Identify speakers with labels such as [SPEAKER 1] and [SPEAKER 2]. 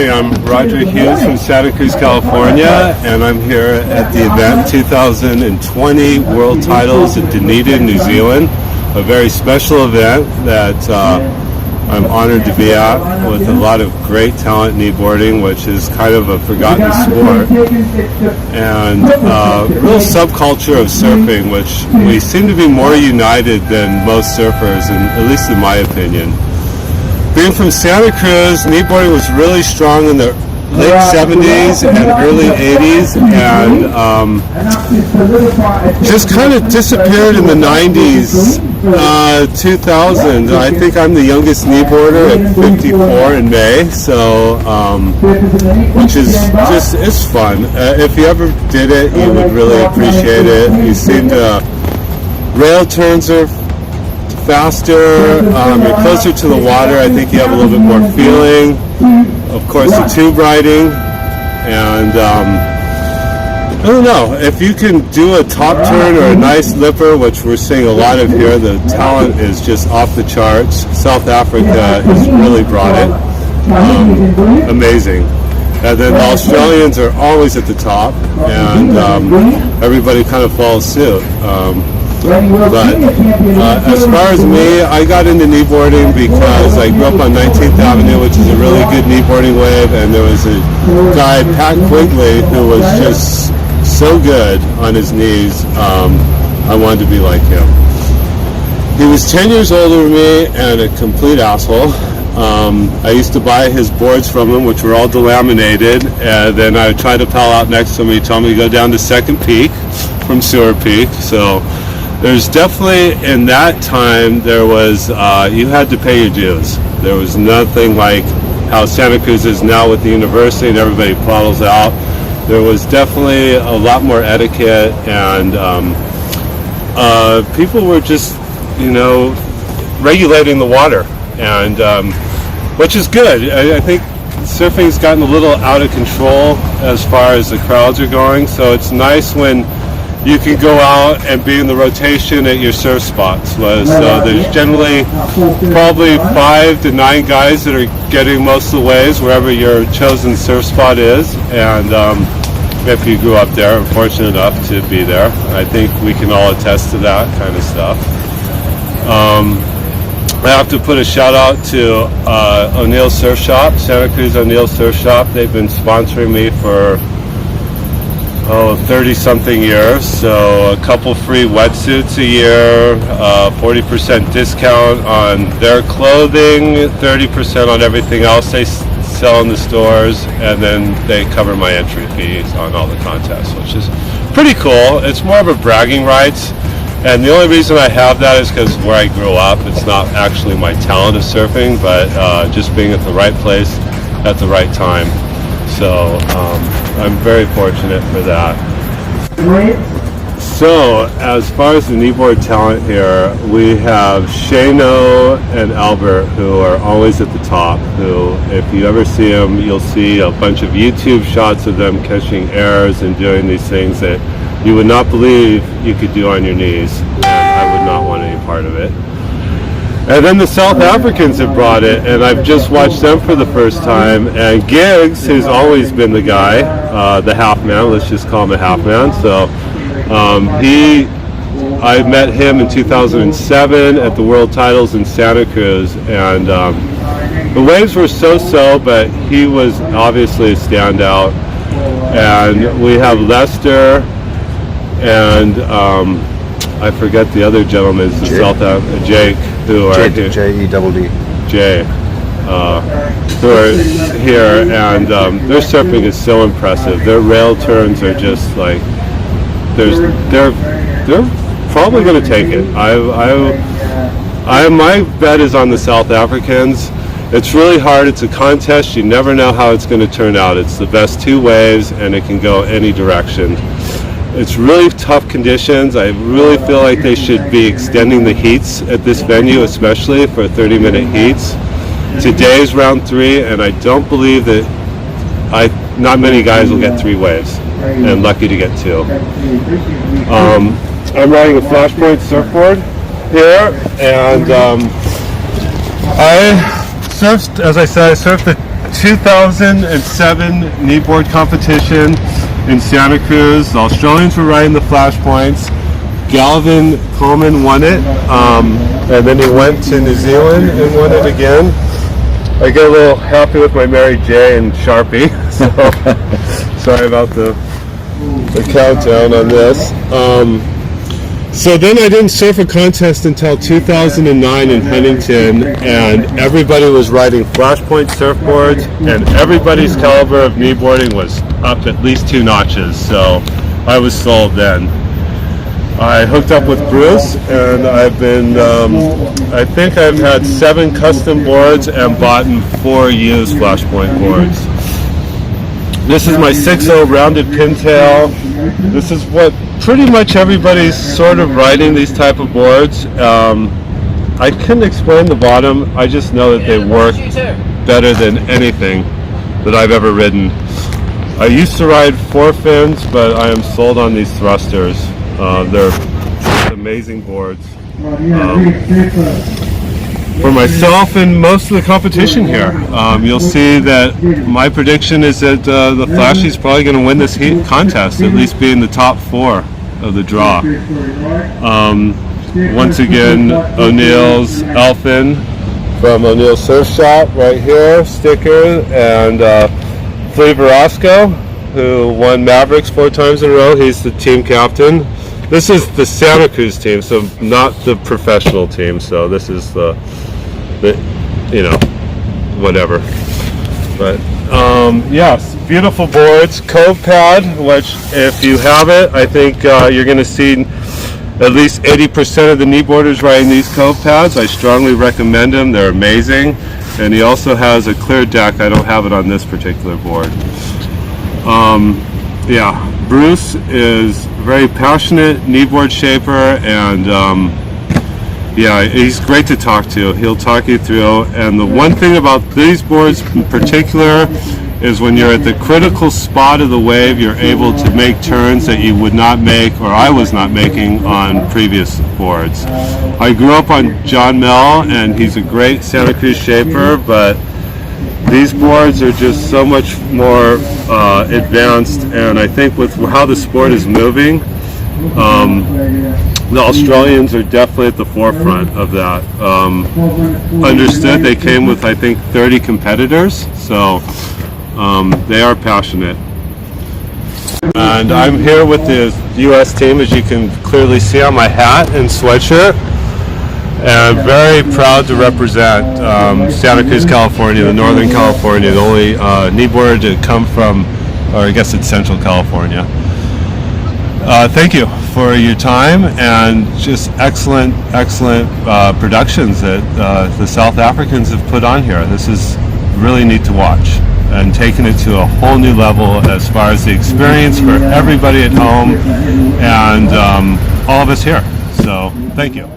[SPEAKER 1] morning. I'm Roger Hughes from Santa Cruz, California, and I'm here at the event 2020 World Titles in Dunedin, New Zealand. A very special event that I'm honored to be at, with a lot of great talent in kneeboarding, which is kind of a forgotten sport, and real subculture of surfing, which we seem to be more united than most surfers, at least in my opinion. Being from Santa Cruz, kneeboarding was really strong in the late 70s and early 80s, and just kind of disappeared in the 90s, 2000. I think I'm the youngest kneeboarder at 54 in May, so which is just, it's fun. If you ever did it, you would really appreciate it. You seem to, rail turns are faster, you're closer to the water. I think you have a little bit more feeling. Of course, the tube riding, and I don't know, if you can do a top turn or a nice lipper, which we're seeing a lot of here, the talent is just off the charts. South Africa has really brought it. Amazing. And then the Australians are always at the top, and everybody kind of follows suit. But as far as me, I got into kneeboarding because I grew up on 19th Avenue, which is a really good kneeboarding wave, and there was a guy, Pat Quigley, who was just so good on his knees. I wanted to be like him. He was 10 years older than me and a complete asshole. I used to buy his boards from him, which were all delaminated, and then I would try to pal out next to him. He'd tell me to go down to Second Peak from Sewer Peak. So there's definitely, in that time, there was, you had to pay your dues. There was nothing like how Santa Cruz is now with the university and everybody paddles out. There was definitely a lot more etiquette, and people were just, regulating the water, and which is good. I think surfing's gotten a little out of control as far as the crowds are going, so it's nice when you can go out and be in the rotation at your surf spots. There's generally probably 5 to 9 guys that are getting most of the waves wherever your chosen surf spot is, and if you grew up there and fortunate enough to be there, I think we can all attest to that kind of stuff. I have to put a shout out to O'Neill Surf Shop, Santa Cruz O'Neill Surf Shop. They've been sponsoring me for 30-something years, so a couple free wetsuits a year, 40% discount on their clothing, 30% on everything else they sell in the stores, and then they cover my entry fees on all the contests, which is pretty cool. It's more of a bragging rights, and the only reason I have that is because where I grew up, it's not actually my talent of surfing, but just being at the right place at the right time. So I'm very fortunate for that. So as far as the kneeboard talent here, we have Shano and Albert, who are always at the top, who, if you ever see them, you'll see a bunch of YouTube shots of them catching airs and doing these things that you would not believe you could do on your knees, and I would not want any part of it. And then the South Africans have brought it, and I've just watched them for the first time. And Giggs has always been the guy, the half man. Let's just call him a half man. So I met him in 2007 at the World Titles in Santa Cruz, and the waves were so-so, but he was obviously a standout. And we have Lester and I forget the other gentleman, Jake, who are
[SPEAKER 2] J-E-double-D.
[SPEAKER 1] Jay, who are here, and their surfing is so impressive. Their rail turns are just like, they're probably going to take it. My bet is on the South Africans. It's really hard. It's a contest. You never know how it's going to turn out. It's the best 2 waves, and it can go any direction. It's really tough conditions. I really feel like they should be extending the heats at this venue, especially for 30-minute heats. Today's round 3, and I don't believe that not many guys will get 3 waves, and lucky to get 2. I'm riding a Flashpoint surfboard here, and I surfed, as I said, I surfed the 2007 kneeboard competition in Santa Cruz. The Australians were riding the flashpoints. Galvin Coleman won it, and then he went to New Zealand and won it again. I get a little happy with my Mary J and Sharpie, so sorry about the countdown on this. So then I didn't surf a contest until 2009 in Huntington, and everybody was riding flashpoint surfboards, and everybody's caliber of kneeboarding was up at least 2 notches, so I was sold then. I hooked up with Cruz, and I've been, I think I've had 7 custom boards and bought 4 used flashpoint boards. This is my 6.0 rounded pintail. This is what pretty much everybody's sort of riding, these type of boards. I couldn't explain the bottom. I just know that they work better than anything that I've ever ridden. I used to ride 4 fins, but I am sold on these thrusters. They're amazing boards. For myself and most of the competition here, you'll see that my prediction is that the Flashy's probably going to win this heat contest, at least be in the top 4 of the draw. Once again, O'Neill's Elfin from O'Neill Surf Shop right here, sticker, and Flea Verosco, who won Mavericks 4 times in a row. He's the team captain. This is the Santa Cruz team, so not the professional team. So this is the you know, whatever. But yes, beautiful boards. Cove pad, which if you have it, I think you're going to see at least 80% of the kneeboarders riding these cove pads. I strongly recommend them. They're amazing. And he also has a clear deck. I don't have it on this particular board. Yeah, Bruce is very passionate kneeboard shaper, and yeah, he's great to talk to. He'll talk you through. And the one thing about these boards in particular is when you're at the critical spot of the wave, you're able to make turns that you would not make, or I was not making, on previous boards. I grew up on John Mel, and he's a great Santa Cruz shaper, but these boards are just so much more advanced, and I think with how the sport is moving, the Australians are definitely at the forefront of that. Understood, they came with, I think, 30 competitors, so they are passionate. And I'm here with the U.S. team, as you can clearly see on my hat and sweatshirt. And I'm very proud to represent Santa Cruz, California, the Northern California, the only kneeboarder to come from, or I guess it's Central California. Thank you for your time, and just excellent productions that the South Africans have put on here. This is really neat to watch, and taking it to a whole new level as far as the experience for everybody at home and all of us here. So thank you.